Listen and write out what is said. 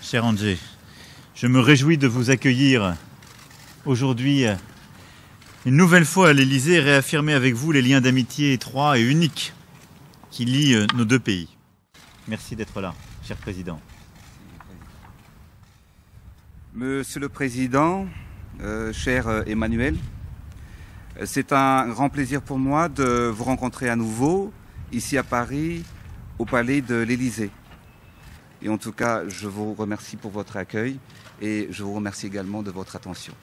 Cher Andrzej, je me réjouis de vous accueillir aujourd'hui une nouvelle fois à l'Élysée et réaffirmer avec vous les liens d'amitié étroits et uniques qui lient nos deux pays. Merci d'être là, cher Président. Monsieur le Président, cher Emmanuel, c'est un grand plaisir pour moi de vous rencontrer à nouveau ici à Paris, au Palais de l'Élysée. Et en tout cas, je vous remercie pour votre accueil et je vous remercie également de votre attention.